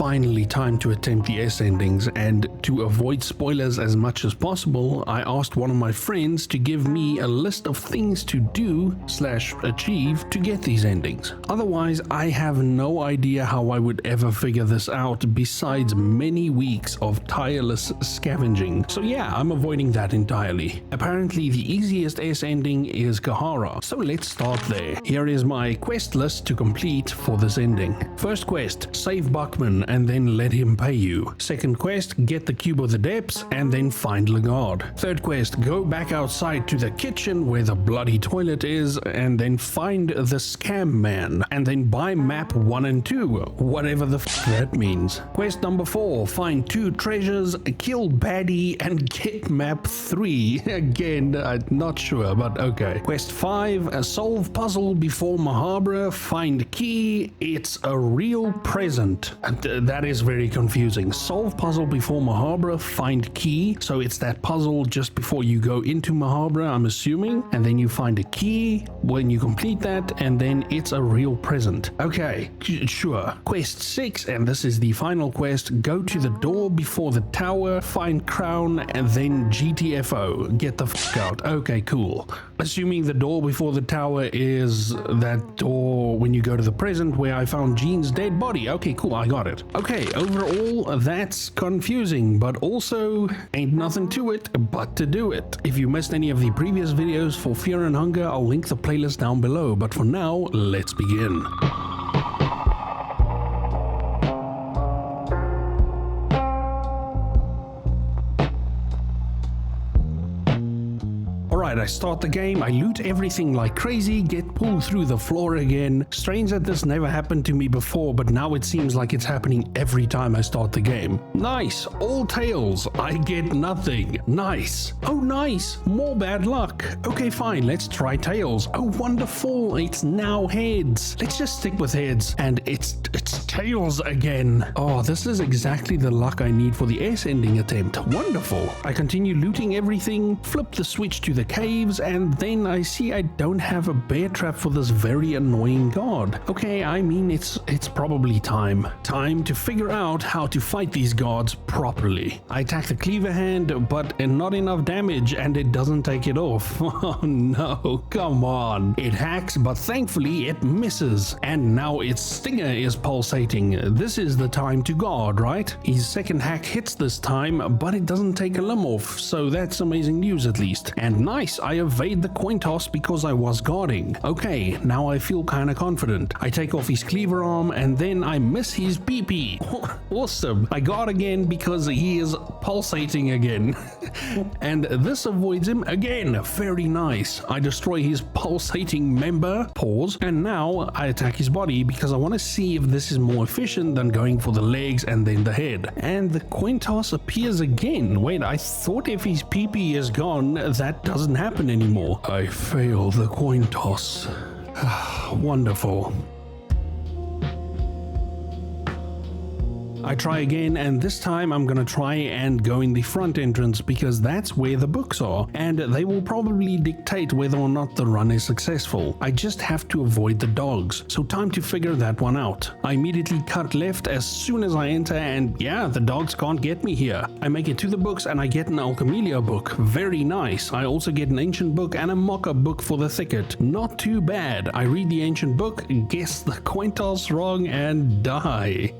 finally time to attempt the S endings, and to avoid spoilers as much as possible, I asked one of my friends to give me a list of things to do / achieve to get these endings. Otherwise, I have no idea how I would ever figure this out besides many weeks of tireless scavenging. So yeah, I'm avoiding that entirely. Apparently the easiest S ending is Cahara, so let's start there. Here is my quest list to complete for this ending. First quest, save Buckman and then let him pay you. Second quest, get the Cube of the Depths and then find Lagarde. Third quest, go back outside to the kitchen where the bloody toilet is and then find the scam man and then buy map 1 and 2, whatever the f that means. Quest number 4, find 2 treasures, kill baddie and get map 3. Again, not sure, but okay. Quest 5, solve puzzle before Mahabra, find key, it's a real present. That is very confusing. Solve puzzle before Mahabra, find key, so it's that puzzle just before you go into Mahabra, I'm assuming, and then you find a key when you complete that, and then it's a real present. Okay, sure. Quest 6, and this is the final quest, go to the door before the tower, find crown, and then GTFO, get the f out. Okay, cool. Assuming the door before the tower is that door when you go to the present where I found Jean's dead body. Okay, cool, I got it. Okay, overall, that's confusing, but also ain't nothing to it but to do it. If you missed any of the previous videos for Fear and Hunger, I'll link the playlist down below, but for now, let's begin. I start the game, I loot everything like crazy, get pulled through the floor again. Strange that this never happened to me before, but now it seems like it's happening every time I start the game. Nice, all tails, I get nothing. Nice. Oh nice, more bad luck. Okay fine, let's try tails. Oh wonderful, it's now heads. Let's just stick with heads, and it's tails again. Oh, this is exactly the luck I need for the S ending attempt. Wonderful. I continue looting everything, flip the switch to the caves, and then I see I don't have a bear trap for this very annoying god. Okay, I mean it's probably time to figure out how to fight these gods properly. I attack the cleaver hand, but not enough damage, and it doesn't take it off. Oh no, come on. It hacks, but thankfully it misses, and now its stinger is pulsating. This is the time to guard, right? His second hack hits this time, but it doesn't take a limb off, so that's amazing news at least. And nice, I evade the coin toss because I was guarding. Okay, now I feel kinda confident. I take off his cleaver arm and then I miss his PP. Awesome. I guard again because he is pulsating again. And this avoids him again. Very nice. I destroy his pulsating member, pause, and now I attack his body because I want to see if this is more efficient than going for the legs and then the head. And the coin toss appears again. Wait, I thought if his PP is gone, that doesn't happen anymore. I fail the coin toss. Wonderful. I try again, and this time I'm gonna try and go in the front entrance because that's where the books are, and they will probably dictate whether or not the run is successful. I just have to avoid the dogs, so time to figure that one out. I immediately cut left as soon as I enter, and yeah, the dogs can't get me here. I make it to the books and I get an Alchemelia book. Very nice. I also get an ancient book and a mock-up book for the thicket. Not too bad. I read the ancient book, guess the coin toss wrong, and die.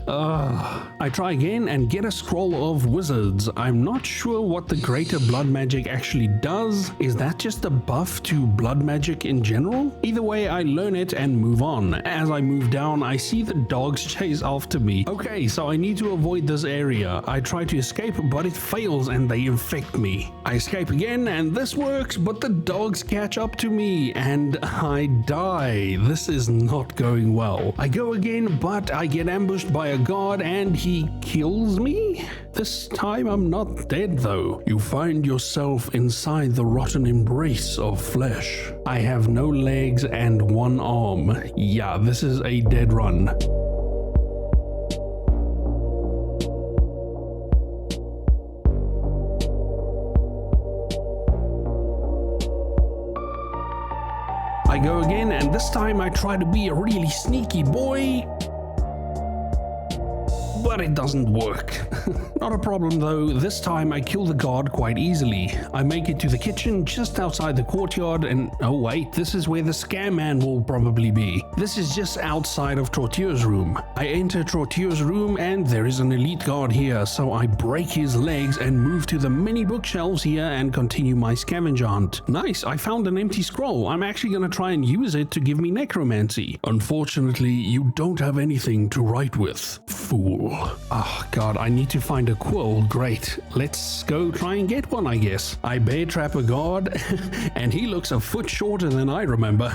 I try again and get a scroll of wizards. I'm not sure what the greater blood magic actually does. Is that just a buff to blood magic in general? Either way, I learn it and move on. As I move down, I see the dogs chase after me. Okay, so I need to avoid this area. I try to escape, but it fails and they infect me. I escape again and this works, but the dogs catch up to me and I die. This is not going well. I go again, but I get ambushed by a god and he kills me? This time I'm not dead though. You find yourself inside the rotten embrace of flesh. I have no legs and one arm. Yeah, this is a dead run. I go again, and this time I try to be a really sneaky boy. but it doesn't work. Not a problem though, this time I kill the guard quite easily. I make it to the kitchen just outside the courtyard and oh wait, this is where the scam man will probably be. This is just outside of Torture's room. I enter Torture's room and there is an elite guard here, so I break his legs and move to the many bookshelves here and continue my scavenger hunt. Nice, I found an empty scroll. I'm actually gonna try and use it to give me necromancy. Unfortunately, you don't have anything to write with, fool. Oh god, I need to find a quill. Great, let's go try and get one, I guess. I bear trap a guard and he looks a foot shorter than I remember.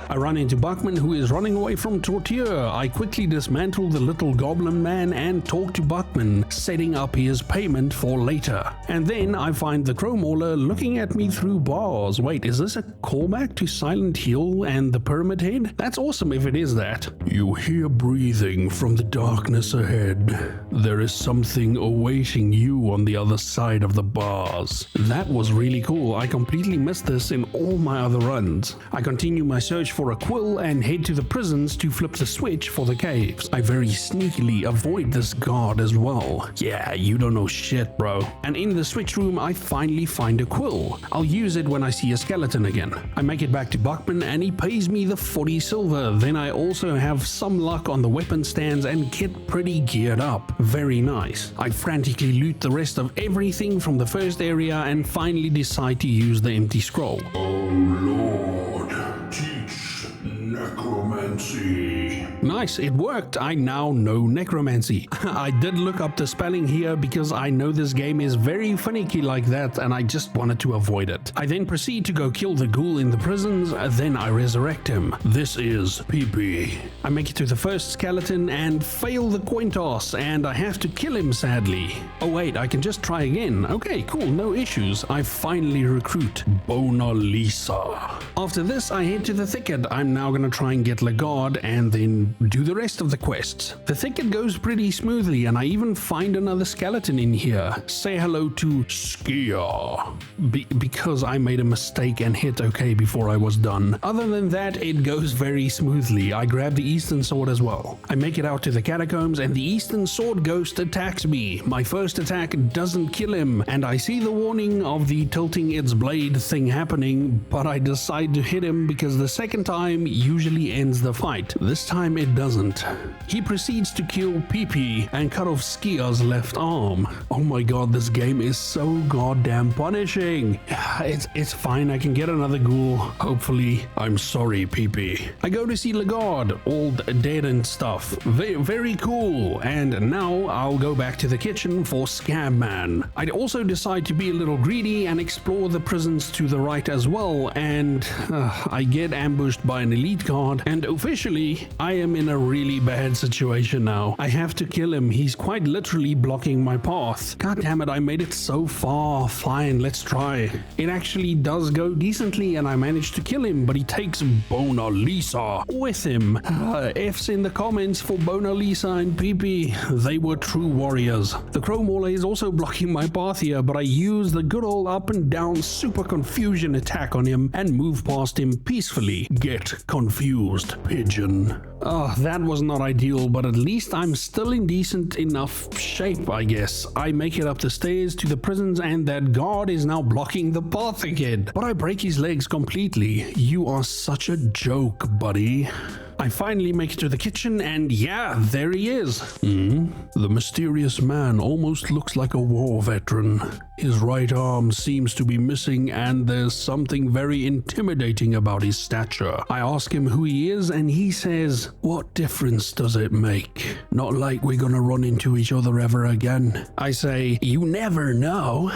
I run into Buckman, who is running away from Torture. I quickly dismantle the little goblin man and talk to Buckman, setting up his payment for later. And then I find the Crow Mauler looking at me through bars. Wait, is this a callback to Silent Hill and the Pyramid Head? That's awesome if it is that. You hear breathing from the darkness ahead. There is something awaiting you on the other side of the bars. That was really cool. I completely missed this in all my other runs. I continue my search for a quill and head to the prisons to flip the switch for the caves. I very sneakily avoid this guard as well. Yeah, you don't know shit, bro. And in the switch room, I finally find a quill. I'll use it when I see a skeleton again. I make it back to Buckman and he pays me the 40 silver. Then I also have some luck on the weapon stands and get pretty geared up. Very nice. I frantically loot the rest of everything from the first area and finally decide to use the empty scroll. Oh Lord, teach necromancy. Nice, it worked. I now know necromancy. I did look up the spelling here because I know this game is very finicky like that and I just wanted to avoid it. I then proceed to go kill the ghoul in the prisons, then I resurrect him. This is PP. I make it to the first skeleton and fail the coin toss and I have to kill him sadly. Oh wait, I can just try again. Okay, cool, no issues. I finally recruit Mona Lisa. After this, I head to the thicket. I'm now gonna try and get Lagarde and then do the rest of the quests. The thicket goes pretty smoothly and I even find another skeleton in here. Say hello to Skia. Because I made a mistake and hit okay before I was done. Other than that, it goes very smoothly. I grab the Eastern Sword as well. I make it out to the catacombs and the Eastern Sword Ghost attacks me. My first attack doesn't kill him and I see the warning of the tilting its blade thing happening, but I decide to hit him because the second time usually ends the fight. This time it doesn't. He proceeds to kill PP and cut off Skia's left arm. Oh my god, this game is so goddamn punishing. It's fine, I can get another ghoul, hopefully. I'm sorry, PP. I go to see Lagarde, all dead and stuff. Very cool. And now I'll go back to the kitchen for Scab Man. I'd also decide to be a little greedy and explore the prisons to the right as well, and I get ambushed by an elite guard, and officially I am in a really bad situation now. I have to kill him. He's quite literally blocking my path. God damn it, I made it so far. Fine, let's try. It actually does go decently and I managed to kill him, but he takes Mona Lisa with him. F's in the comments for Mona Lisa and PP. They were true warriors. The Crow Mauler is also blocking my path here, but I use the good old up and down super confusion attack on him and move past him peacefully. Get confused, pigeon. Oh, that was not ideal, but at least I'm still in decent enough shape, I guess. I make it up the stairs to the prisons and that guard is now blocking the path again. But I break his legs completely. You are such a joke, buddy. I finally make it to the kitchen and yeah, there he is. The mysterious man almost looks like a war veteran. His right arm seems to be missing and there's something very intimidating about his stature. I ask him who he is and he says, "What difference does it make? Not like we're gonna run into each other ever again." I say, "You never know."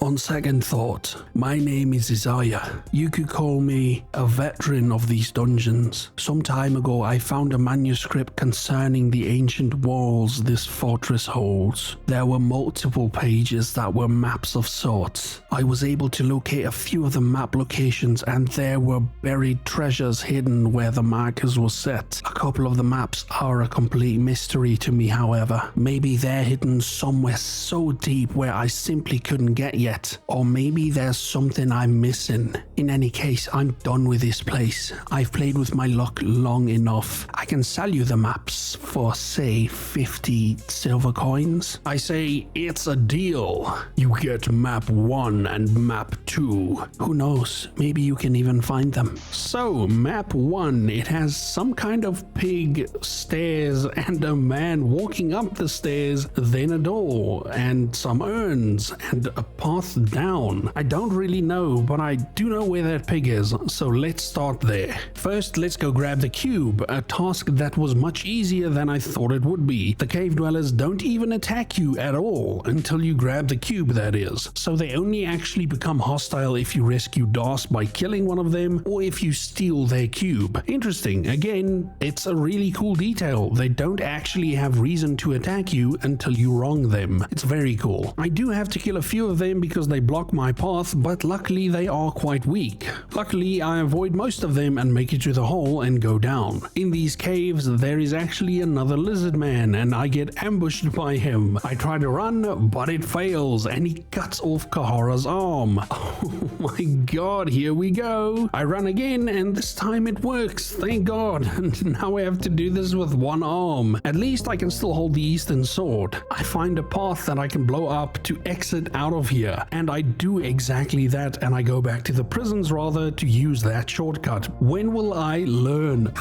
On second thought, my name is Isaiah. You could call me a veteran of these dungeons. Some time ago, I found a manuscript concerning the ancient walls this fortress holds. There were multiple pages that were maps of sorts. I was able to locate a few of the map locations, and there were buried treasures hidden where the markers were set. A couple of the maps are a complete mystery to me, however. Maybe they're hidden somewhere so deep where I simply couldn't get yet. Or maybe there's something I'm missing. In any case, I'm done with this place. I've played with my luck long enough. I can sell you the maps for, say, 50 silver coins. I say it's a deal. You get map 1 and map 2. Who knows? Maybe you can even find them. So, map 1, it has some kind of pig, stairs, and a man walking up the stairs, then a door, and some urns, and a path down. I don't really know, but I do know where that pig is, so let's start there. First, let's go grab the cube, a task that was much easier than I thought it would be. The cave dwellers don't even attack you at all until you grab the cube, that is. So they only actually become hostile if you rescue Das by killing one of them, or if you steal their cube. Interesting. Again, it's a really cool detail. They don't actually have reason to attack you until you wrong them. It's very cool. I do have to kill a few of them because they block my path, but luckily they are quite weak. Luckily, I avoid most of them and make it to the hole and go down. In these caves, there is actually another lizard man, and I get ambushed by him. I try to run, but it fails, and he cuts off Cahara's arm. Oh my god, here we go. I run again, and this time it works, thank god. And now I have to do this with one arm. At least I can still hold the eastern sword. I find a path that I can blow up to exit out of here, and I do exactly that, and I go back to the prisons rather to use that shortcut. When will I learn?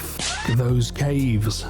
Those caves.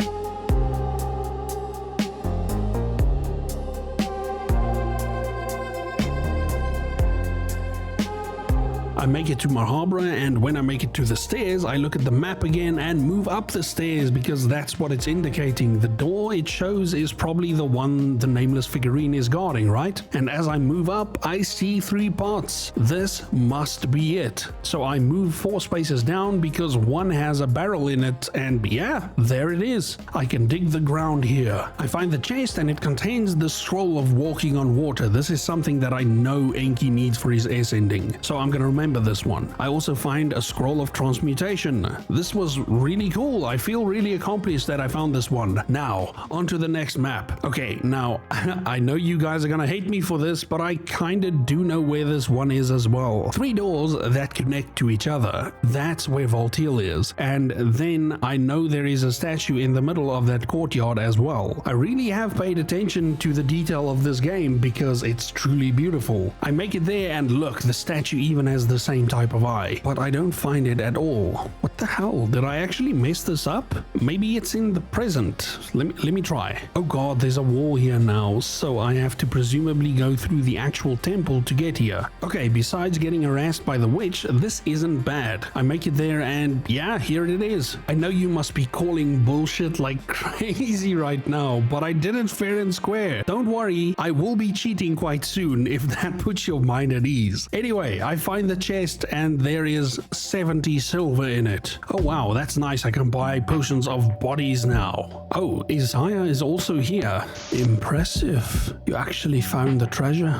I make it to Mahabra, and when I make it to the stairs, I look at the map again and move up the stairs because that's what it's indicating. The door it shows is probably the one the nameless figurine is guarding, right? And as I move up, I see 3 pots. This must be it. So I move 4 spaces down because one has a barrel in it, and yeah, there it is. I can dig the ground here. I find the chest, and it contains the scroll of walking on water. This is something that I know Enki needs for his S ending, so I'm gonna remember this one. I also find a scroll of transmutation. This was really cool. I feel really accomplished that I found this one. Now, on to the next map. Okay, now, I know you guys are gonna hate me for this, but I kinda do know where this one is as well. 3 doors that connect to each other. That's where Voltil is. And then I know there is a statue in the middle of that courtyard as well. I really have paid attention to the detail of this game because it's truly beautiful. I make it there, and look, the statue even has the same type of eye, but I don't find it at all. What the hell? Did I actually mess this up? Maybe it's in the present. Let me try. Oh god, there's a wall here now, so I have to presumably go through the actual temple to get here. Okay, besides getting harassed by the witch, this isn't bad. I make it there, and yeah, here it is. I know you must be calling bullshit like crazy right now, but I did it fair and square. Don't worry, I will be cheating quite soon if that puts your mind at ease. Anyway, I find the chest, and there is 70 silver in it. Oh wow, that's nice. I can buy potions of bodies now. Oh, Isaiah is also here. Impressive. You actually found the treasure.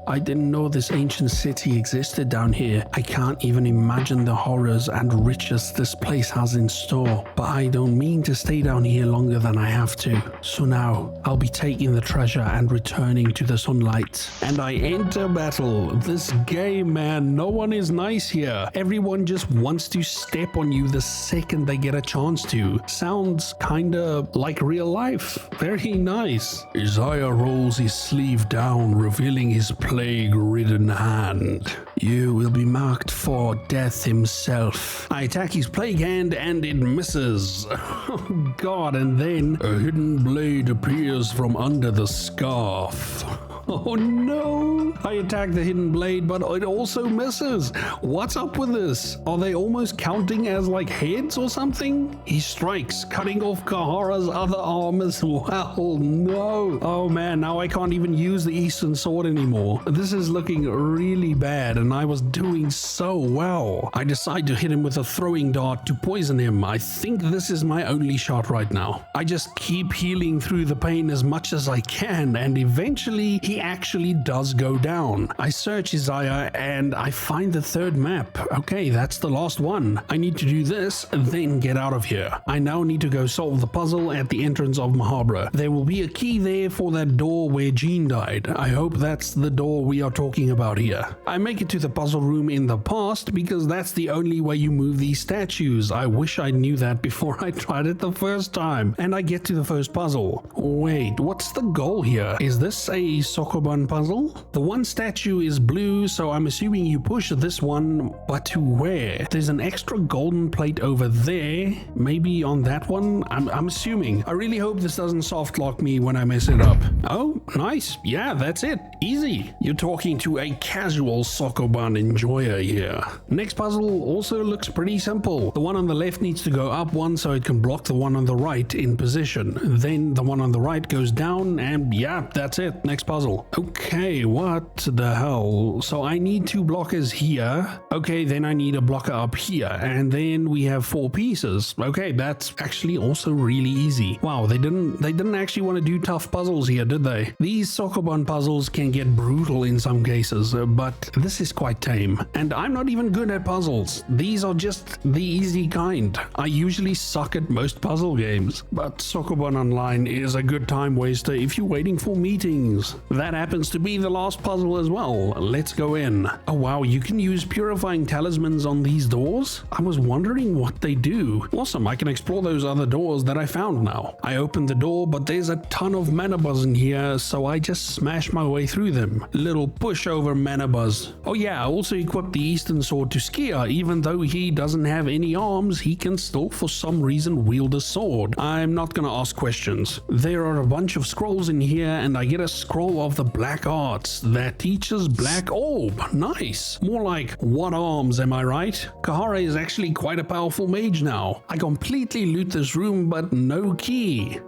I didn't know this ancient city existed down here. I can't even imagine the horrors and riches this place has in store. But I don't mean to stay down here longer than I have to. So now, I'll be taking the treasure and returning to the sunlight. And I enter battle. This game, man, no one is nice here. Everyone just wants to step on you the second they get a chance to. Sounds kinda like real life. Very nice. Isaiah rolls his sleeve down, revealing his plague-ridden hand. You will be marked for death himself. I attack his plague hand, and it misses. Oh god, and then a hidden blade appears from under the scarf. Oh no! I attack the hidden blade, but it also misses. What's up with this? Are they almost counting as like heads or something? He strikes, cutting off Cahara's other arm as well. No! Oh man, now I can't even use the Eastern Sword anymore. This is looking really bad, and I was doing so well. I decide to hit him with a throwing dart to poison him. I think this is my only shot right now. I just keep healing through the pain as much as I can, and eventually he he actually does go down. I search Isaiah and I find the third map. Okay, that's the last one. I need to do this, then get out of here. I now need to go solve the puzzle at the entrance of Mahabra. There will be a key there for that door where Jean died. I hope that's the door we are talking about here. I make it to the puzzle room in the past because that's the only way you move these statues. I wish I knew that before I tried it the first time. And I get to the first puzzle. Wait, what's the goal here? Is this a Sokoban puzzle? The one statue is blue, so I'm assuming you push this one, but to where? There's an extra golden plate over there. Maybe on that one? I'm assuming. I really hope this doesn't soft lock me when I mess it up. Oh, nice. Yeah, that's it. Easy. You're talking to a casual Sokoban enjoyer here. Next puzzle also looks pretty simple. The one on the left needs to go up one so it can block the one on the right in position. Then the one on the right goes down and yeah, that's it. Next puzzle. Okay, what the hell? So I need 2 blockers here. Okay, then I need a blocker up here. And then we have 4 pieces. Okay, that's actually also really easy. Wow, they didn't actually want to do tough puzzles here, did they? These Sokoban puzzles can get brutal in some cases, but this is quite tame. And I'm not even good at puzzles. These are just the easy kind. I usually suck at most puzzle games, but Sokoban Online is a good time waster if you're waiting for meetings. That happens to be the last puzzle as well. Let's go in. Oh wow, you can use purifying talismans on these doors? I was wondering what they do. Awesome, I can explore those other doors that I found now. I opened the door, but there's a ton of mana buzz in here, so I just smash my way through them. Little pushover mana buzz. Oh yeah, I also equipped the Eastern Sword to Skia. Even though he doesn't have any arms, he can still for some reason wield a sword. I'm not gonna ask questions. There are a bunch of scrolls in here, and I get a scroll of the Black Arts that teaches Black Orb. Nice. More like, what arms, am I right? Cahara is actually quite a powerful mage now. I completely loot this room, but no key.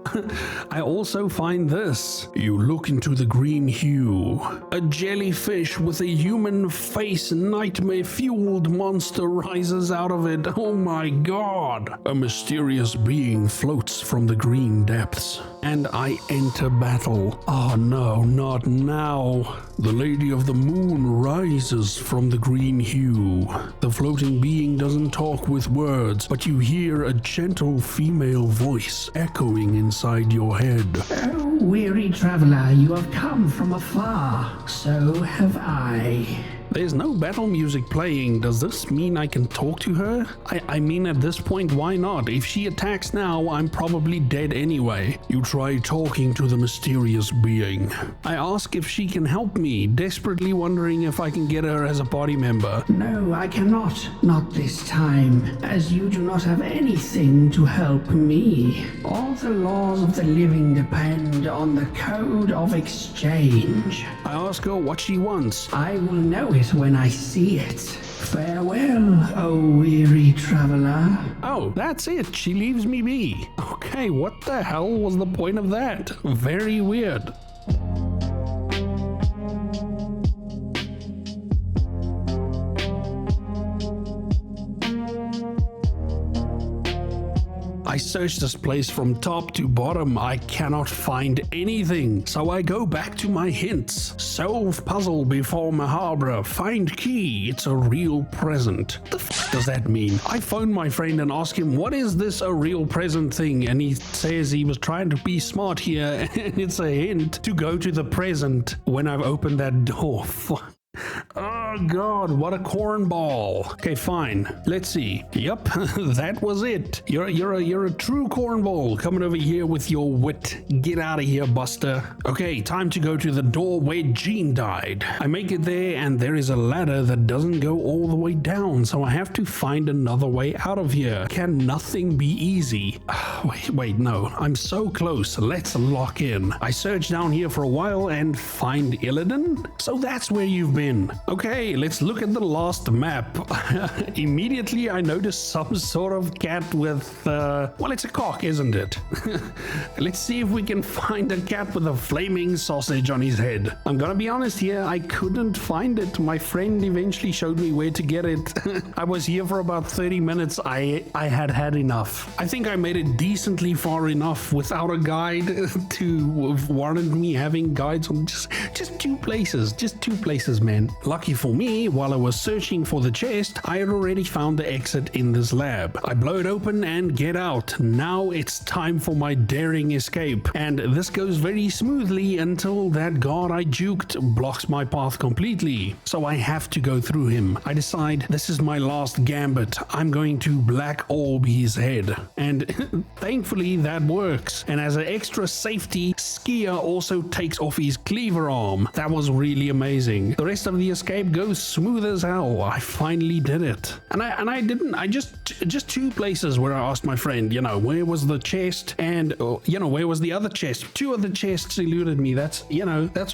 I also find this. You look into the green hue. A jellyfish with a human face, nightmare-fueled monster rises out of it. Oh my god. A mysterious being floats from the green depths. And I enter battle. Oh no, not now. The Lady of the Moon rises from the green hue. The floating being doesn't talk with words, but you hear a gentle female voice echoing inside your head. Oh, weary traveler, you have come from afar. So have I. There's no battle music playing. Does this mean I can talk to her? I mean, at this point, why not? If she attacks now, I'm probably dead anyway. You try talking to the mysterious being. I ask if she can help me, desperately wondering if I can get her as a party member. No, I cannot. Not this time, as you do not have anything to help me. All the laws of the living depend on the code of exchange. I ask her what she wants. I will know it when I see it. Farewell, O weary traveler. Oh, that's it. She leaves me be. Okay, what the hell was the point of that? Very weird. I search this place from top to bottom. I cannot find anything. So I go back to my hints. Solve puzzle before Mahabra. Find key. It's a real present. The f does that mean? I phone my friend and ask him, what is this a real present thing? And he says he was trying to be smart here and it's a hint to go to the present when I've opened that door. Oh god, what a cornball. Okay, fine. Let's see. Yep, that was it. You're a true cornball coming over here with your wit. Get out of here, Buster. Okay, time to go to the door where Jean died. I make it there and there is a ladder that doesn't go all the way down, so I have to find another way out of here. Can nothing be easy? Wait, no. I'm so close. Let's lock in. I search down here for a while and find Illidan? So that's where you've been. Okay, Okay, let's look at the last map. Immediately I noticed some sort of cat with, well, it's a cock, isn't it? Let's see if we can find a cat with a flaming sausage on his head. I'm gonna be honest here, I couldn't find it. My friend eventually showed me where to get it. I was here for about 30 minutes. I had enough. I think I made it decently far enough without a guide to warrant me having guides on just two places, man. Lucky for me, while I was searching for the chest, I had already found the exit in this lab. I blow it open and get out. Now it's time for my daring escape, and this goes very smoothly until that guard I juked blocks my path completely. So I have to go through him. I decide this is my last gambit. I'm going to black orb his head, and thankfully that works. And as an extra safety, Skier also takes off his cleaver arm. That was really amazing. The rest of the escape goes smooth as hell. I finally did it. And I just two places where I asked my friend, where was the chest, and where was the other chest. Two of the chests eluded me. That's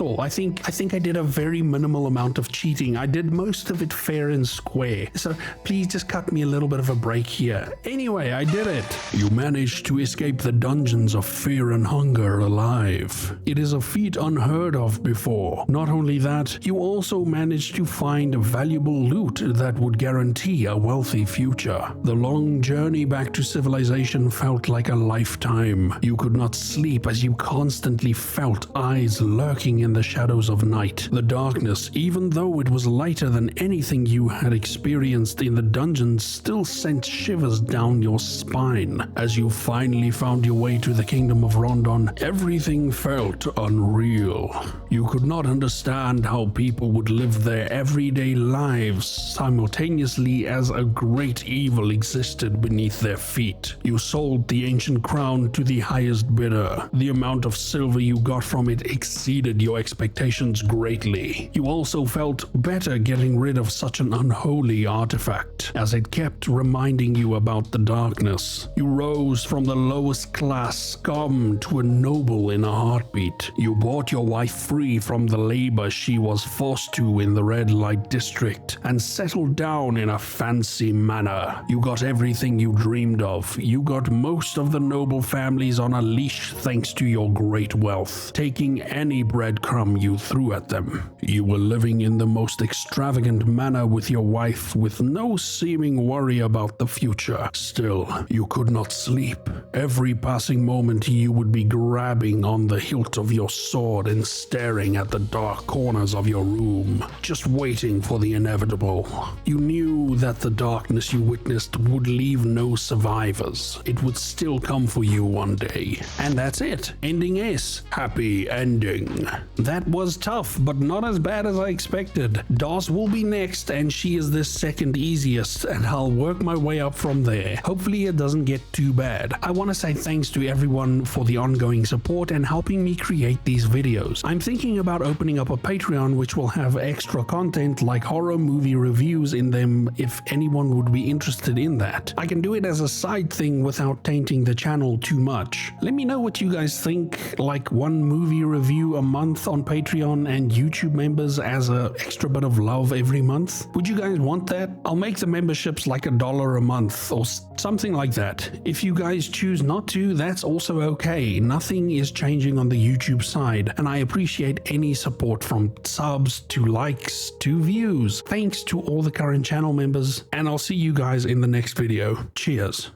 all. I think I did a very minimal amount of cheating. I did most of it fair and square. So please just cut me a little bit of a break here. Anyway, I did it. You managed to escape the dungeons of fear and hunger alive. It is a feat unheard of before. Not only that, you also managed to find valuable loot that would guarantee a wealthy future. The long journey back to civilization felt like a lifetime. You could not sleep as you constantly felt eyes lurking in the shadows of night. The darkness, even though it was lighter than anything you had experienced in the dungeons, still sent shivers down your spine. As you finally found your way to the kingdom of Rondon, everything felt unreal. You could not understand how people would live their everyday lives simultaneously as a great evil existed beneath their feet. You sold the ancient crown to the highest bidder. The amount of silver you got from it exceeded your expectations greatly. You also felt better getting rid of such an unholy artifact, as it kept reminding you about the darkness. You rose from the lowest class scum to a noble in a heartbeat. You bought your wife free from the labor she was forced to in the red light district and settled down in a fancy manor. You got everything you dreamed of. You got most of the noble families on a leash thanks to your great wealth, taking any breadcrumb you threw at them. You were living in the most extravagant manner with your wife with no seeming worry about the future. Still, you could not sleep. Every passing moment you would be grabbing on the hilt of your sword and staring at the dark corners of your room, just waiting for the inevitable. You knew that the darkness you witnessed would leave no survivors. It would still come for you one day. And that's it. Ending S. Happy ending. That was tough, but not as bad as I expected. DOS will be next, and she is the second easiest, and I'll work my way up from there. Hopefully it doesn't get too bad. I want to say thanks to everyone for the ongoing support and helping me create these videos. I'm thinking about opening up a Patreon which will have extra content like horror movie reviews in them if anyone would be interested in that. I can do it as a side thing without tainting the channel too much. Let me know what you guys think, like one movie review a month on Patreon and YouTube members as an extra bit of love every month. Would you guys want that? I'll make the memberships like $1 a month or something like that. If you guys choose not to, that's also okay. Nothing is changing on the YouTube side, and I appreciate any support from subs to likes to views. Thanks to all the current channel members, and I'll see you guys in the next video. Cheers.